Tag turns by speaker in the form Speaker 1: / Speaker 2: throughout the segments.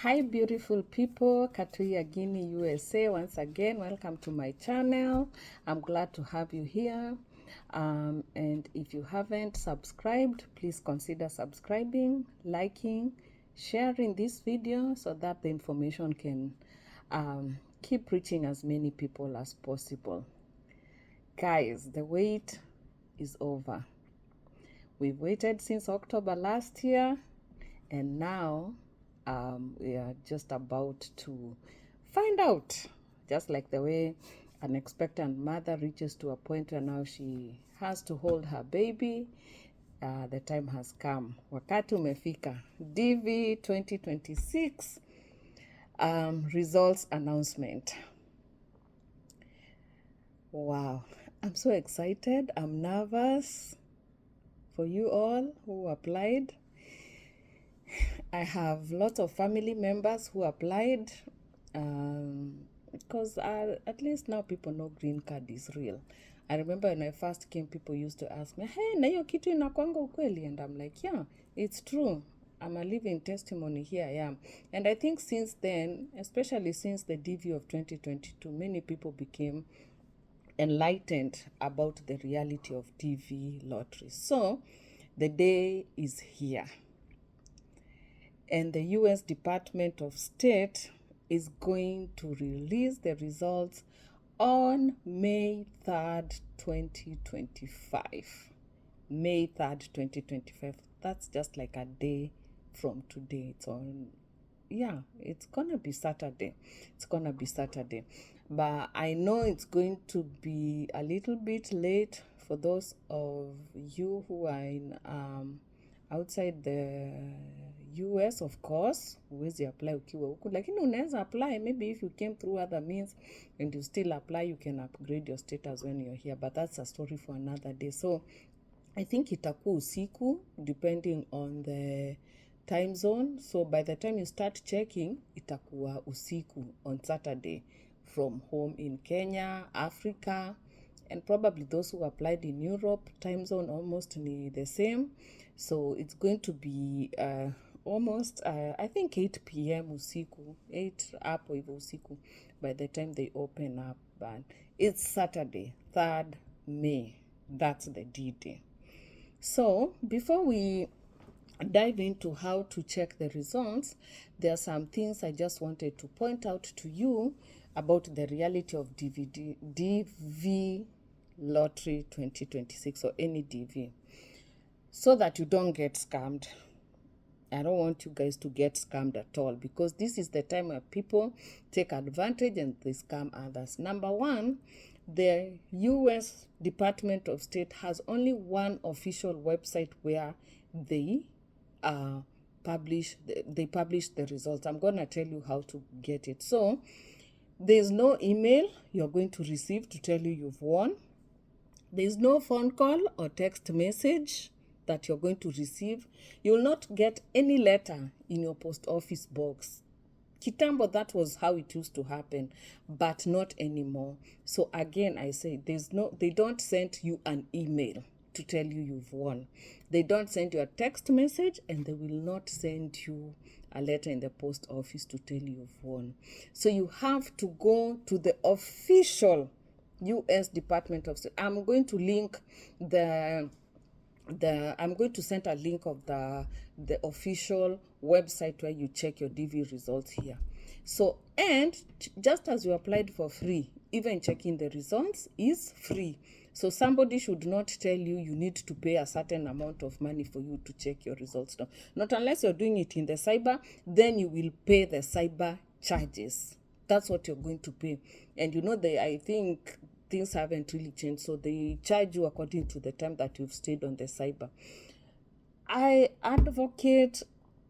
Speaker 1: Hi beautiful people, Katuya Guinea USA. Once again, welcome to my channel. I'm glad to have you here. And if you haven't subscribed, please consider subscribing, liking, sharing this video so that the information can keep reaching as many people as possible. Guys, the wait is over. We've waited since October last year, and now we are just about to find out, just like the way an expectant mother reaches to a point where now she has to hold her baby. The time has come, wakati umefika. DV 2026 results announcement. Wow, I'm so excited. I'm nervous for you all who applied. I have lots of family members who applied because at least now people know green card is real. I remember when I first came, people used to ask me, hey, na hiyo kitu inakwanga ukweli? And I'm like, yeah, it's true. I'm a living testimony, here I am. And I think since then, especially since the DV of 2022, many people became enlightened about the reality of DV lottery. So the day is here. And the US Department of State is going to release the results on May 3rd, 2025. May 3rd, 2025. That's just like a day from today. It's on, yeah, it's gonna be Saturday. It's gonna be Saturday. But I know it's going to be a little bit late for those of you who are in outside the US. Of course huwezi apply ukiwa huku, lakini unaweza apply maybe if you came through other means and you still apply, you can upgrade your status when you're here, but that's a story for another day. So I think itakuwa usiku depending on the time zone. So by the time you start checking, itakuwa usiku on Saturday from home in Kenya, Africa, and probably those who applied in Europe. Time zone almost the same. So it's going to be almost I think 8 p.m. usiku, 8 hapo hivyo usiku by the time they open up. But it's Saturday, 3rd May. That's the D-Day. So before we dive into how to check the results, there are some things I just wanted to point out to you about the reality of DV Lottery 2026 or any DV, so that you don't get scammed. I don't want you guys to get scammed at all, because this is the time where people take advantage and they scam others. Number one, the US Department of State has only one official website where they publish the results. I'm going to tell you how to get it. So there's no email you're going to receive to tell you you've won. There's no phone call or text message that you're going to receive. You will not get any letter in your post office box. Kitambo, that was how it used to happen, but not anymore. So again, I say they don't send you an email to tell you you've won. They don't send you a text message, and they will not send you a letter in the post office to tell you you've won. So you have to go to the official US Department of State. I'm going to link I'm going to send a link of the official website where you check your DV results here. So, and just as you applied for free, even checking the results is free. So somebody should not tell you you need to pay a certain amount of money for you to check your results. No, not unless you're doing it in the cyber, then you will pay the cyber charges. That's what you're going to pay. And you know, I think things haven't really changed, so they charge you according to the time that you've stayed on the cyber. I advocate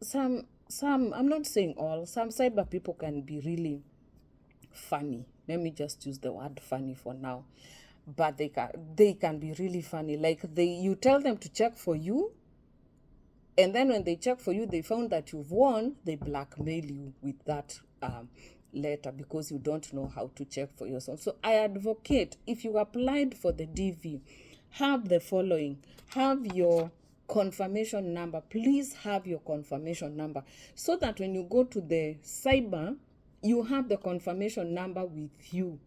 Speaker 1: some, I'm not saying all, some cyber people can be really funny. Let me just use the word funny for now. But they can be really funny. Like you tell them to check for you, and then when they check for you, they found that you've won, they blackmail you with that letter because you don't know how to check for yourself. So I advocate, if you applied for the DV, have the following. Have your confirmation number. Please have your confirmation number so that when you go to the cyber, you have the confirmation number with you.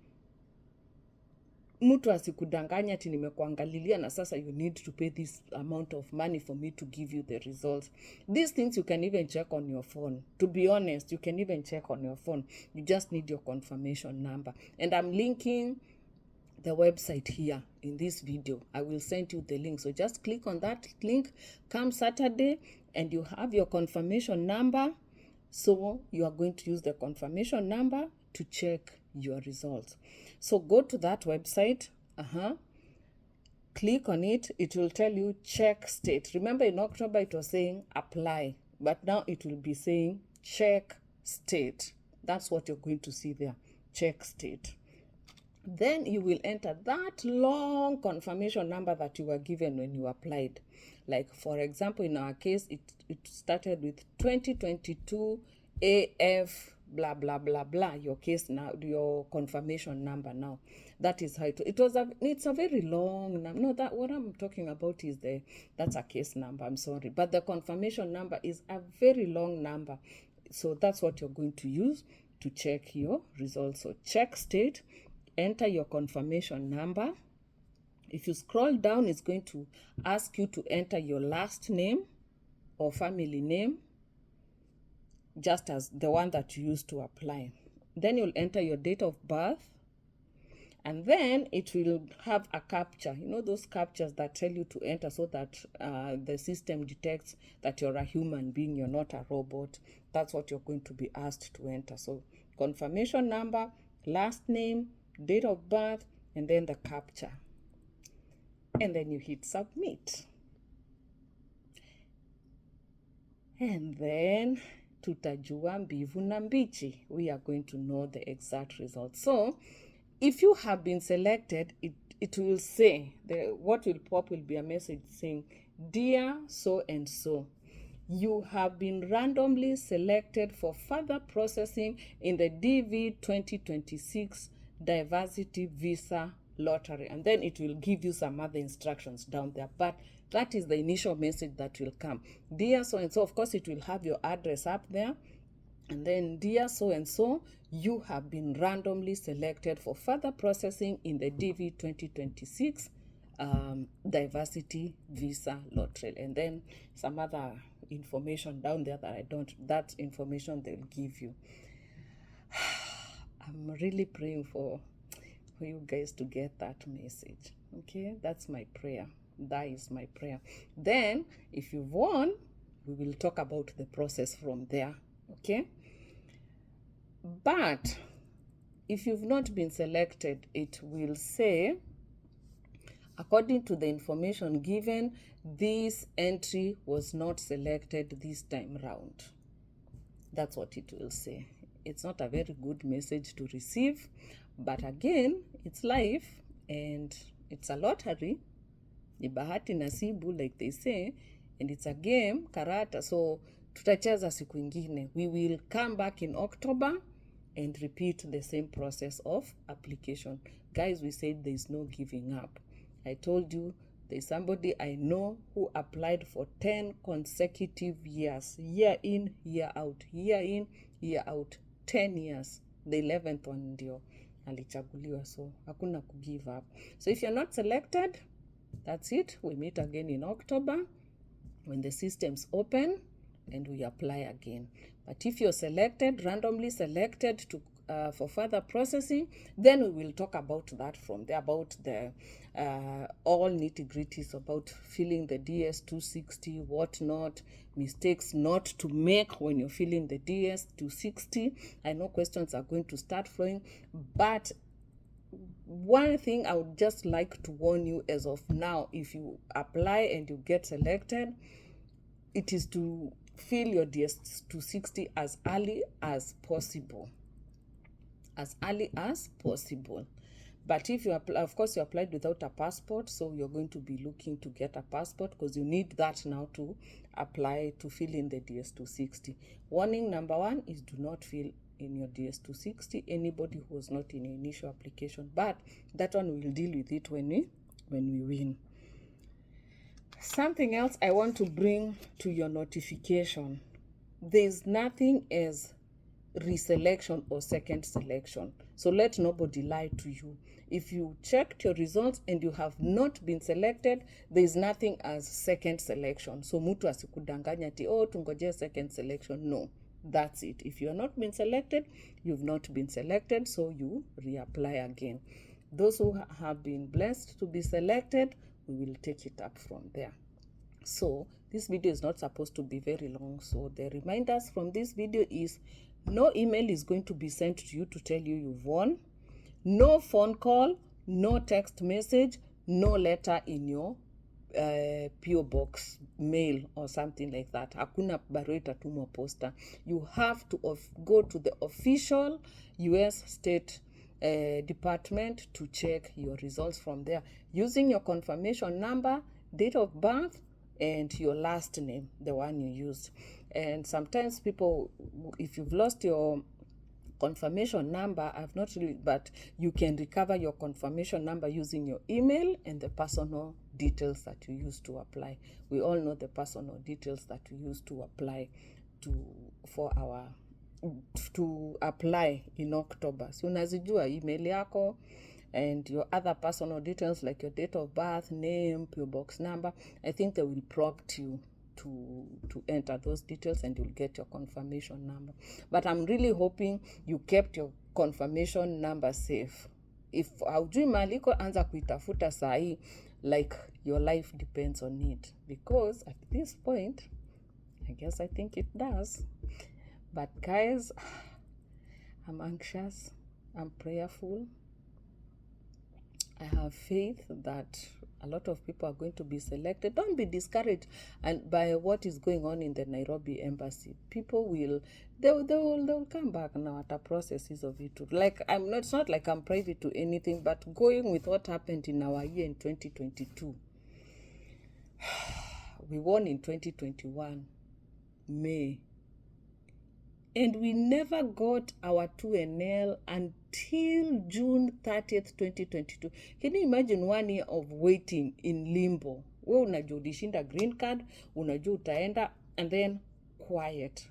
Speaker 1: Mtu asikudanganya ati nimekuangalilia na sasa you need to pay this amount of money for me to give you the results. These things you can even check on your phone. To be honest, you can even check on your phone. You just need your confirmation number. And I'm linking the website here in this video. I will send you the link. So just click on that link, come Saturday, and you have your confirmation number. So you are going to use the confirmation number to check your results. So go to that website, click on it. It will tell you check state. Remember in October it was saying apply, but now it will be saying check state. That's what you're going to see there, check state. Then you will enter that long confirmation number that you were given when you applied. Like for example, in our case, it started with 2022 AF blah blah blah blah. Your case now, your confirmation number now. That is how it's a very long number. No, that what I'm talking about is that's a case number. I'm sorry, but the confirmation number is a very long number. So that's what you're going to use to check your results. So check state. Enter your confirmation number. If you scroll down, it's going to ask you to enter your last name or family name, just as the one that you used to apply. Then you'll enter your date of birth, and then it will have a captcha. You know those captchas that tell you to enter so that the system detects that you're a human being, you're not a robot. That's what you're going to be asked to enter. So confirmation number, last name, date of birth, and then the captcha. And then you hit submit. And then tutajua mbivu na mbichi. We are going to know the exact result. So if you have been selected, it will say, what will pop will be a message saying, dear so and so, you have been randomly selected for further processing in the DV 2026 Diversity Visa Lottery. And then it will give you some other instructions down there. But that is the initial message that will come. Dear so-and-so, of course, it will have your address up there. And then, dear so-and-so, you have been randomly selected for further processing in the DV 2026 Diversity Visa Lottery. And then some other information down there that information they'll give you. I'm really praying for you guys to get that message. Okay, that's my prayer. That is my prayer. Then, if you've won, we will talk about the process from there. Okay? But if you've not been selected, it will say, according to the information given, this entry was not selected this time round. That's what it will say. It's not a very good message to receive, but again, it's life and it's a lottery. Ni bahati nasibu, like they say, and it's a game, karata. So tutacheza siku ingine. We will come back in October and repeat the same process of application. Guys, we said there's no giving up. I told you there's somebody I know who applied for 10 consecutive years, year in, year out, year in, year out, 10 years. The 11th one ndio alichaguliwa, so hakuna ku give up. So if you're not selected, that's it. We meet again in October when the system's open and we apply again. But if you're selected, randomly selected to for further processing, then we will talk about that from there, about the all nitty-gritties about filling the DS-260, whatnot, mistakes not to make when you're filling the DS-260. I know questions are going to start flowing, but one thing I would just like to warn you as of now, if you apply and you get selected, it is to fill your DS-260 as early as possible. As early as possible. But if you apply, of course, you applied without a passport, so you're going to be looking to get a passport because you need that now to apply to fill in the DS-260. Warning number one is do not fill in your DS-260 anybody who was not in your initial application, but that one we'll deal with it when we win. Something else I want to bring to your notification. There's nothing as reselection or second selection. So let nobody lie to you. If you checked your results and you have not been selected, there is nothing as second selection. So mtu asikudanganya ati tungoje second selection. No, that's it. If you have not been selected, you've not been selected, so you reapply again. Those who have been blessed to be selected, we will take it up from there. So this video is not supposed to be very long. So the reminders from this video is no email is going to be sent to you to tell you you've won. No phone call, no text message, no letter in your PO box mail or something like that. Hakuna barua itatumwa posta. You have to go to the official US State Department to check your results from there using your confirmation number, date of birth, and your last name, the one you used. And sometimes people, if you've lost your confirmation number, I've not really, but you can recover your confirmation number using your email and the personal details that you used to apply. We all know the personal details that we used to apply to apply in October. So unazijua email yako and your other personal details like your date of birth, name, PO box number. I think they will prompt you to enter those details and you'll get your confirmation number. But I'm really hoping you kept your confirmation number safe. If haujui mahali iko, anza kuitafuta sahi, like your life depends on it. Because at this point, I guess I think it does. But guys, I'm anxious, I'm prayerful. I have faith that a lot of people are going to be selected. Don't be discouraged and by what is going on in the Nairobi embassy. People will they'll come back now at the processes of it. Like it's not like I'm privy to anything, but going with what happened in our year in 2022. We won in 2021, May. And we never got our 2NL until June 30th, 2022. Can you imagine 1 year of waiting in limbo? We unajua ulishinda green card, unajua utaenda, and then quiet.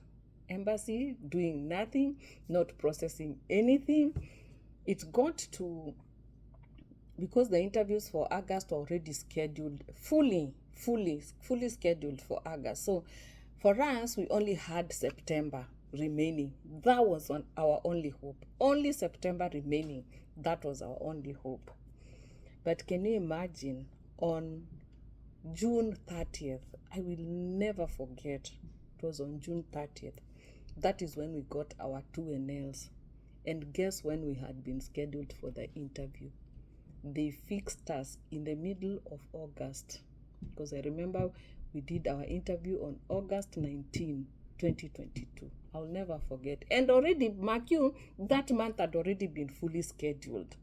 Speaker 1: Embassy doing nothing, not processing anything. It got to, because the interviews for August were already scheduled, fully scheduled for August. So for us, we only had September remaining. That was our only hope. Only September remaining. That was our only hope. But can you imagine, on June 30th, I will never forget, it was on June 30th, that is when we got our 2NLs. And guess when we had been scheduled for the interview? They fixed us in the middle of August. Because I remember we did our interview on August 19, 2022. I'll never forget. And already, mark you, that month had already been fully scheduled.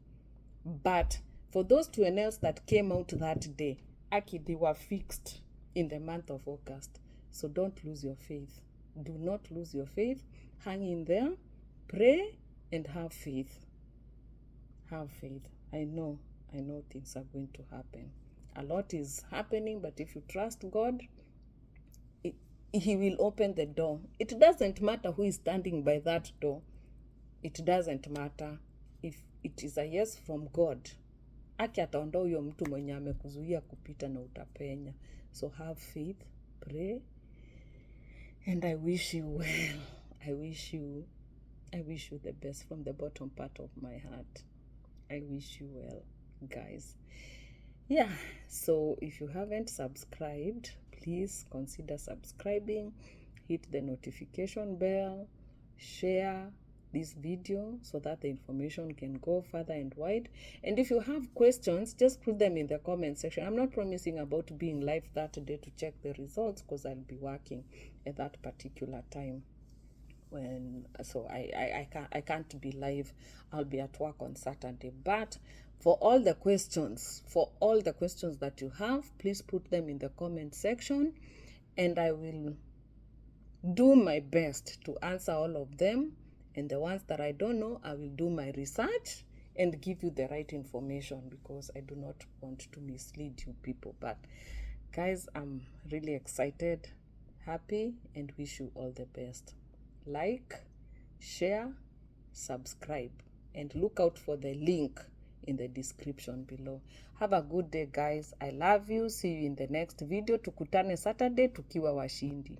Speaker 1: But for those 2NLs that came out that day, they were fixed in the month of August. So don't lose your faith. Do not lose your faith. Hang in there, pray, and have faith. Have faith. I know things are going to happen. A lot is happening, but if you trust God, He will open the door. It doesn't matter who is standing by that door. It doesn't matter. If it is a yes from God, ataondoa huyo mtu mwenye amekuzuia kupita na utapenya. So have faith, pray, and I wish you well. I wish you the best from the bottom part of my heart. I wish you well, guys. Yeah, so if you haven't subscribed, please consider subscribing, hit the notification bell, share this video so that the information can go further and wide. And if you have questions, just put them in the comment section. I'm not promising about being live that day to check the results because I'll be working at that particular time. So I can't be live. I'll be at work on Saturday. But for all the questions that you have, please put them in the comment section and I will do my best to answer all of them. And the ones that I don't know, I will do my research and give you the right information because I do not want to mislead you people. But Guys, I'm really excited, happy, and wish you all the best. Like, share, subscribe, and look out for the link in the description below. Have a good day, guys. I love you. See you in the next video. Tukutane Saturday tukiwa washindi.